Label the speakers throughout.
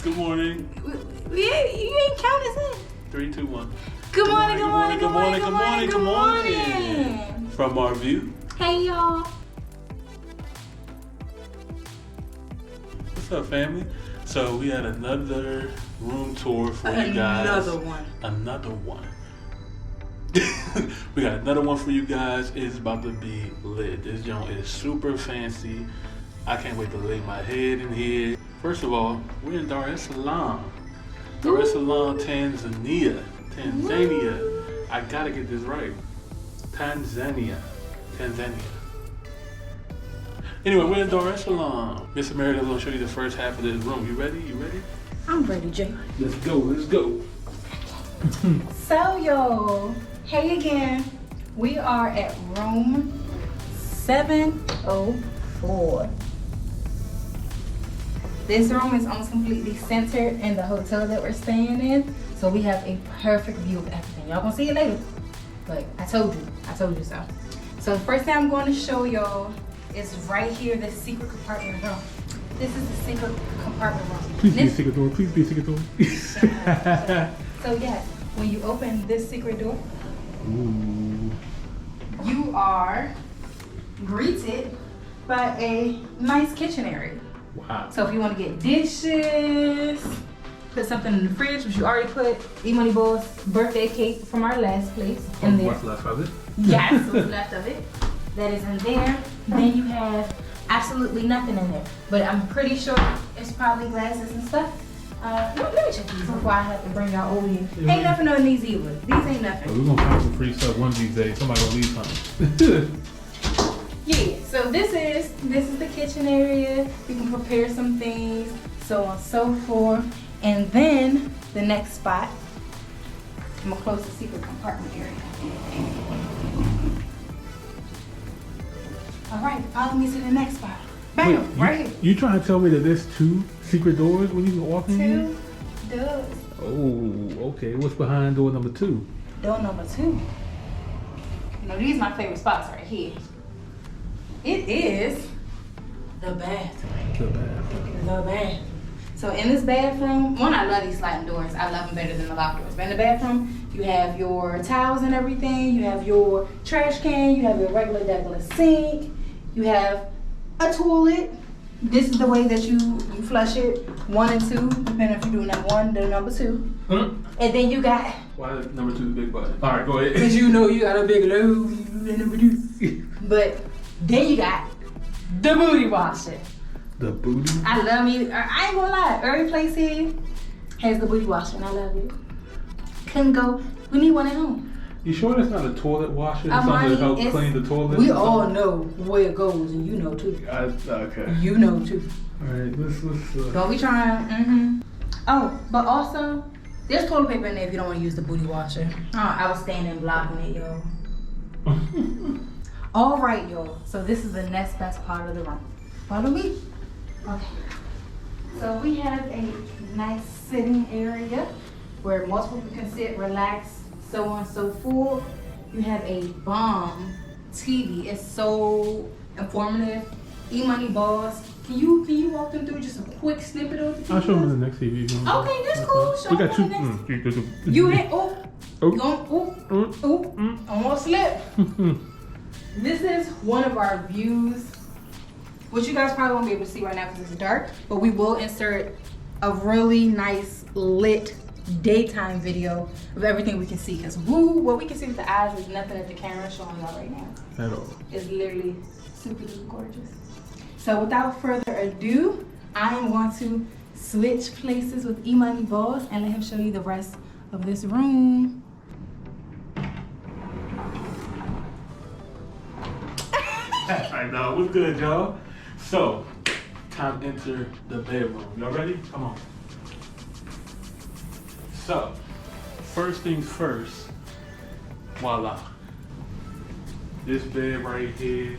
Speaker 1: Good morning.
Speaker 2: You ain't count us in.
Speaker 1: 3, 2, 1.
Speaker 2: Good morning.
Speaker 1: From our view.
Speaker 2: Hey, y'all.
Speaker 1: What's up, family? So we had another room tour for you guys. Another one. We got another one for you guys. It's about to be lit. This joint is super fancy. I can't wait to lay my head in here. First of all, we're in Salaam. Salaam, Tanzania. I gotta get this right. Tanzania. Anyway, we're in Salaam. Miss America's gonna show you the first half of this room. You ready?
Speaker 2: I'm ready, Jay.
Speaker 1: Let's go.
Speaker 2: So, y'all, hey again. We are at room 704. This room is almost completely centered in the hotel that we're staying in. So we have a perfect view of everything. Y'all gonna see it later. But I told you so. So the first thing I'm going to show y'all is right here, this secret compartment room. This is the secret compartment room.
Speaker 1: Please be a secret door.
Speaker 2: So yes, when you open this secret door,
Speaker 1: Ooh.
Speaker 2: you are greeted by a nice kitchen area.
Speaker 1: Wow.
Speaker 2: So if you want to get dishes, put something in the fridge, which you already put, E-Money Boss birthday cake from our last place in there.
Speaker 1: What's left of it?
Speaker 2: Yes, what's left of it. That is in there. Then you have absolutely nothing in there. But I'm pretty sure it's probably glasses and stuff. Let me check these before I have to bring y'all over here. Ain't nothing on these either. These ain't nothing.
Speaker 1: We're gonna find some free stuff one of these days. Somebody gonna leave something.
Speaker 2: Yeah, so this is the kitchen area. You can prepare some things, so on and so forth. And then the next spot, I'm gonna close the secret compartment area. All right, follow me to the next spot. Bam,
Speaker 1: Wait,
Speaker 2: right here.
Speaker 1: You trying to tell me that there's 2 secret doors when you can walk in here?
Speaker 2: 2 doors.
Speaker 1: Oh, okay. What's behind door number 2?
Speaker 2: Door number 2. You know, these are my favorite spots right here. It is the bathroom. The bathroom. So in this bathroom, I love these sliding doors. I love them better than the locked doors. But in the bathroom, you have your towels and everything. You have your trash can. You have your regular sink. You have a toilet. This is the way that you flush it. 1 and 2, depending if you're doing number 1 or number 2. And then you got...
Speaker 1: Why is number 2 the big button? All right, go ahead.
Speaker 2: Because you know you got a big load in number 2. But then you got the booty washer.
Speaker 1: The booty?
Speaker 2: I love me. I ain't gonna lie. Every place here has the booty washer, and I love it. Couldn't go. We need one at home.
Speaker 1: You sure that's not a toilet washer? Something to help clean the toilet?
Speaker 2: We all know where it goes, and you know too.
Speaker 1: Okay.
Speaker 2: You know too.
Speaker 1: All right, let's
Speaker 2: Don't be trying. Oh, but also, there's toilet paper in there if you don't want to use the booty washer. I was standing blocking it, y'all. All right, y'all. So this is the next best part of the room. Follow me. Okay. So we have a nice sitting area where most people can sit, relax, so on and so forth. You have a bomb TV. It's so informative. E-Money Boss. Can you walk them through just a quick snippet of the TV?
Speaker 1: I'll show them the next TV.
Speaker 2: Okay, that's cool. Show
Speaker 1: we got 2.
Speaker 2: You hit. Almost slipped. This is one of our views, which you guys probably won't be able to see right now because it's dark, but we will insert a really nice lit daytime video of everything we can see, because what we can see with the eyes is nothing that the camera is showing y'all right now.
Speaker 1: At all.
Speaker 2: It's literally super duper gorgeous. So without further ado, I am going to switch places with E-Money Boss and let him show you the rest of this room.
Speaker 1: I know. What's good, y'all? So, time to enter the bedroom. Y'all ready? Come on. So, first things first. Voila. This bed right here,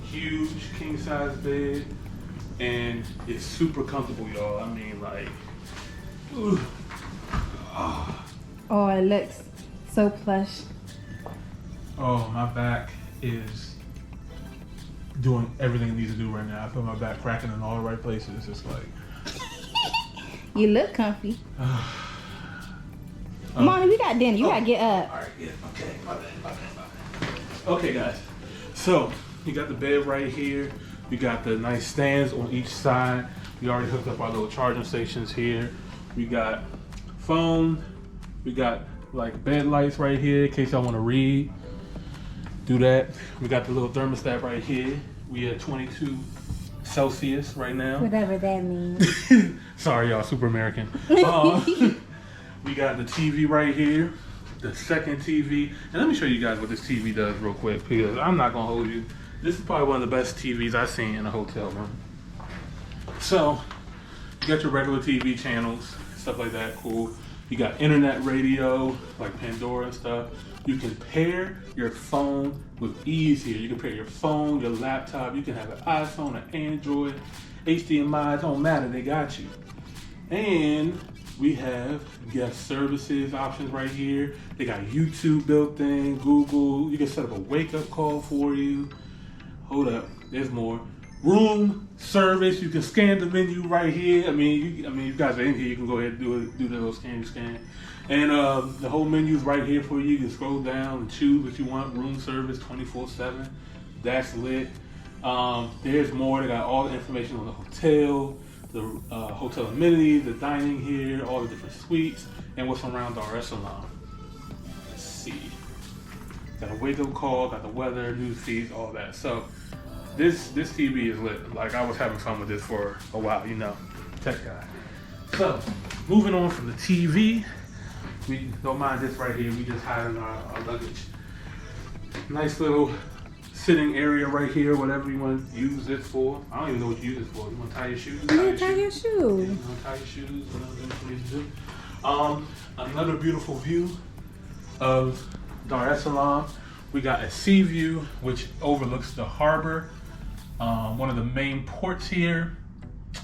Speaker 1: huge king size bed, and it's super comfortable, y'all. I mean, like, ooh.
Speaker 2: Oh, it looks so plush.
Speaker 1: Oh, my back is doing everything it needs to do right now. I feel my back cracking in all the right places. It's like
Speaker 2: You look comfy. Monty, we got dinner. You gotta get up.
Speaker 1: All right, yeah, okay. My bad. Okay, guys. So, you got the bed right here. You got the nice stands on each side. We already hooked up our little charging stations here. We got phone. We got like bed lights right here in case y'all want to read. Do that. We got the little thermostat right here. We at 22 Celsius right now.
Speaker 2: Whatever that means.
Speaker 1: Sorry, y'all, super American. We got the TV right here, the second TV. And let me show you guys what this TV does real quick because I'm not gonna hold you. This is probably one of the best TVs I've seen in a hotel room. So, you got your regular TV channels, stuff like that, cool. You got internet radio, like Pandora and stuff. You can pair your phone with ease here. You can pair your phone, your laptop. You can have an iPhone, an Android, HDMI, it don't matter, they got you. And we have guest services options right here. They got YouTube built in, Google. You can set up a wake-up call for you. Hold up, there's more. Room service, you can scan the menu right here. I mean, you guys are in here, you can go ahead and do the little scan. And the whole menu's right here for you. You can scroll down and choose what you want. Room service 24/7. That's lit. There's more. They got all the information on the hotel, the hotel amenities, the dining here, all the different suites, and what's around Dar es Salaam. Let's see. Got a wake-up call, got the weather, news feeds, all that. So this TV is lit. Like, I was having fun with this for a while, you know, tech guy. So moving on from the TV, we don't mind this right here. We just hiding our luggage. Nice little sitting area right here, whatever you want to use this for. I don't even know what you use it for. You want to tie your shoes?
Speaker 2: Tie your shoes.
Speaker 1: Yeah, you want to tie your shoes? Another beautiful view of Dar es Salaam. We got a sea view, which overlooks the harbor. One of the main ports here.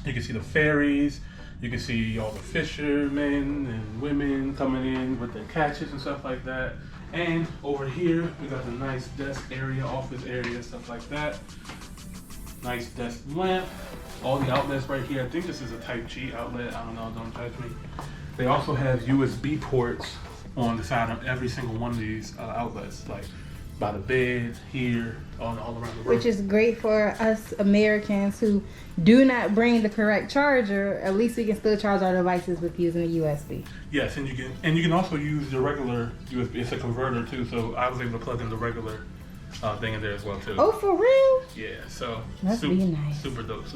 Speaker 1: You can see the ferries. You can see all the fishermen and women coming in with their catches and stuff like that. And over here, we got the nice desk area, office area, stuff like that. Nice desk lamp. All the outlets right here. I think this is a Type G outlet. I don't know, don't judge me. They also have USB ports on the side of every single one of these outlets, like by the bed, here, all around the room.
Speaker 2: Which is great for us Americans who do not bring the correct charger. At least we can still charge our devices with using a USB.
Speaker 1: Yes, and you can also use the regular USB. It's a converter too, so I was able to plug in the regular thing in there as well too.
Speaker 2: Oh, for real?
Speaker 1: Yeah, so
Speaker 2: Must be nice.
Speaker 1: Super dope.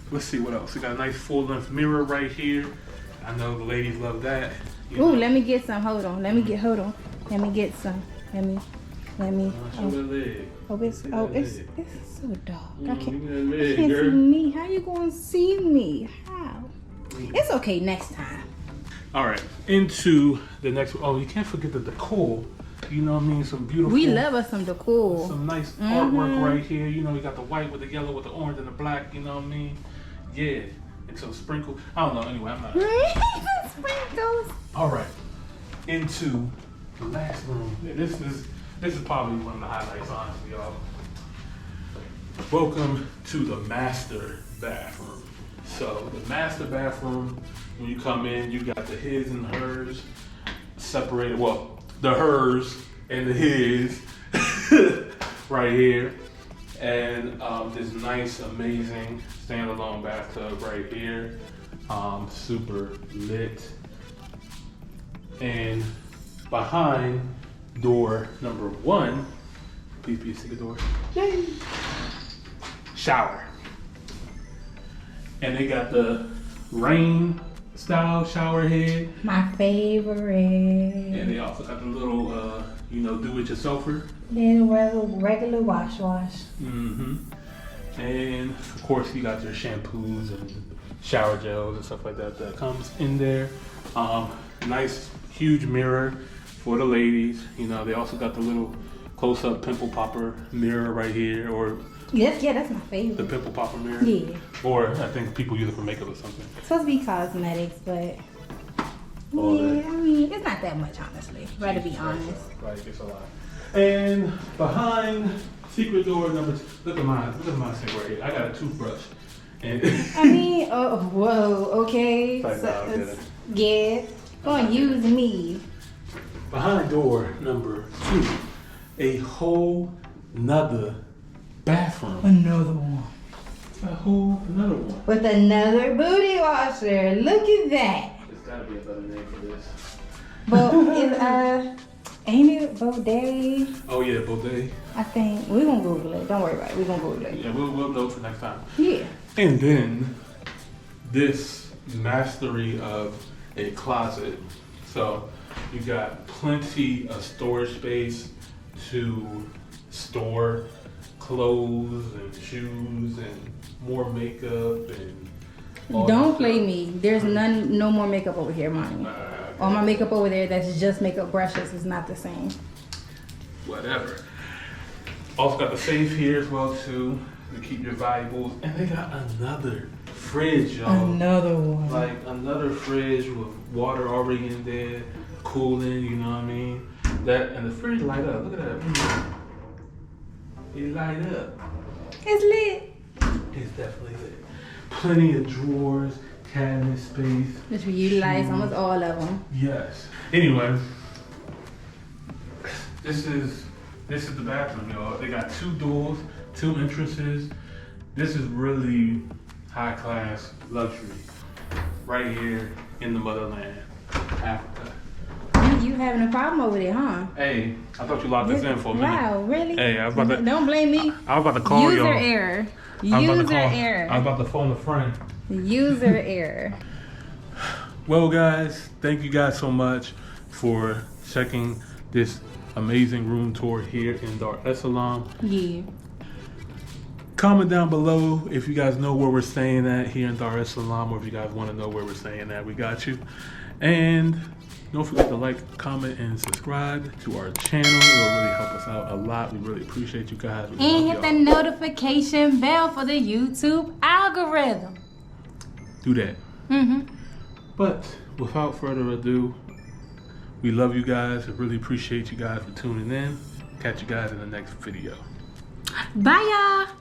Speaker 1: Let's see what else. We got a nice full-length mirror right here. I know the ladies love that.
Speaker 2: Ooh, let me get some. Hold on. Let me get some. Let me.
Speaker 1: Show the leg.
Speaker 2: It's so dark. I can't
Speaker 1: Leg,
Speaker 2: see
Speaker 1: girl.
Speaker 2: me. How you gonna see me? How? It's okay next time.
Speaker 1: All right, into the next. Oh, you can't forget the decor. You know what I mean? Some beautiful.
Speaker 2: We love us some decor.
Speaker 1: Some nice artwork right here. You know, you got the white with the yellow with the orange and the black. You know what I mean? Yeah, and some sprinkles. I don't know. Anyway, I'm not.
Speaker 2: Sprinkles.
Speaker 1: All right, into the last room. This is probably one of the highlights, honestly, y'all. Welcome to the master bathroom. So the master bathroom, when you come in, you got the his and hers separated. Well, the hers and the his right here. And this nice, amazing standalone bathtub right here. Super lit. And behind door number 1, please see the door. Yay! Shower. And they got the rain style shower head.
Speaker 2: My favorite.
Speaker 1: And they also got the little, do-it-yourselfer.
Speaker 2: Little regular wash.
Speaker 1: Mm-hmm. And of course, you got your shampoos and shower gels and stuff like that comes in there. Nice, huge mirror for the ladies. You know, they also got the little close-up pimple popper mirror right here, or
Speaker 2: yeah, that's my favorite.
Speaker 1: the pimple popper mirror.
Speaker 2: Yeah.
Speaker 1: Or I think people use it for makeup or something.
Speaker 2: It's supposed to be cosmetics, but
Speaker 1: All
Speaker 2: yeah,
Speaker 1: that.
Speaker 2: I mean, it's not that much, honestly. Rather be honest.
Speaker 1: Right, it's a lot. And behind secret door number 2, look at my sink right here. I got a toothbrush. And
Speaker 2: I mean, oh, whoa, okay.
Speaker 1: Like, nah, I'm kidding.
Speaker 2: Yeah, gonna use me.
Speaker 1: behind door number 2, a whole nother bathroom.
Speaker 2: Another one.
Speaker 1: Another one.
Speaker 2: With another booty washer. Look at that.
Speaker 1: There's gotta be a better name for this.
Speaker 2: But it's ain't it bidet?
Speaker 1: Oh yeah, bidet.
Speaker 2: I think we're gonna Google it. Don't worry about it. We're gonna Google it.
Speaker 1: Yeah, we'll know for next time.
Speaker 2: Yeah.
Speaker 1: And then this mastery of a closet. So you got plenty of storage space to store clothes and shoes and more makeup and all
Speaker 2: Don't
Speaker 1: that
Speaker 2: play
Speaker 1: stuff.
Speaker 2: me. There's no more makeup over here, mommy. All my makeup over there, that's just makeup brushes, is not the same.
Speaker 1: Whatever. Also got the safe here as well too to keep your valuables. And they got another fridge, y'all.
Speaker 2: Another one.
Speaker 1: Like another fridge with water already in there, cooling, you know what I mean? That and the fridge light up. Look at that. It light up.
Speaker 2: It's lit.
Speaker 1: It's definitely lit. Plenty of drawers, cabinet space.
Speaker 2: Which we utilize almost all of them.
Speaker 1: Yes. Anyway, this is the bathroom, y'all. They got 2 doors, 2 entrances. This is really high class luxury. Right here in the motherland, Africa.
Speaker 2: You having a problem over there, huh?
Speaker 1: Hey, I thought you locked this in for a minute.
Speaker 2: Wow, really?
Speaker 1: Hey, I was about to.
Speaker 2: Don't blame me.
Speaker 1: I was about to call
Speaker 2: User
Speaker 1: y'all.
Speaker 2: error.
Speaker 1: I was about to
Speaker 2: User
Speaker 1: call-
Speaker 2: error.
Speaker 1: I was about to phone a friend.
Speaker 2: User error.
Speaker 1: Well, guys, thank you guys so much for checking this amazing room tour here in Dar es Salaam.
Speaker 2: Yeah.
Speaker 1: Comment down below if you guys know where we're staying at here in Dar es Salaam, or if you guys want to know where we're staying at. We got you. And don't forget to like, comment, and subscribe to our channel. It will really help us out a lot. We really appreciate you guys. We
Speaker 2: And
Speaker 1: love
Speaker 2: hit the
Speaker 1: y'all.
Speaker 2: notification bell for the YouTube algorithm.
Speaker 1: Do that.
Speaker 2: Mm-hmm.
Speaker 1: But without further ado, we love you guys. I really appreciate you guys for tuning in. Catch you guys in the next video.
Speaker 2: Bye, y'all.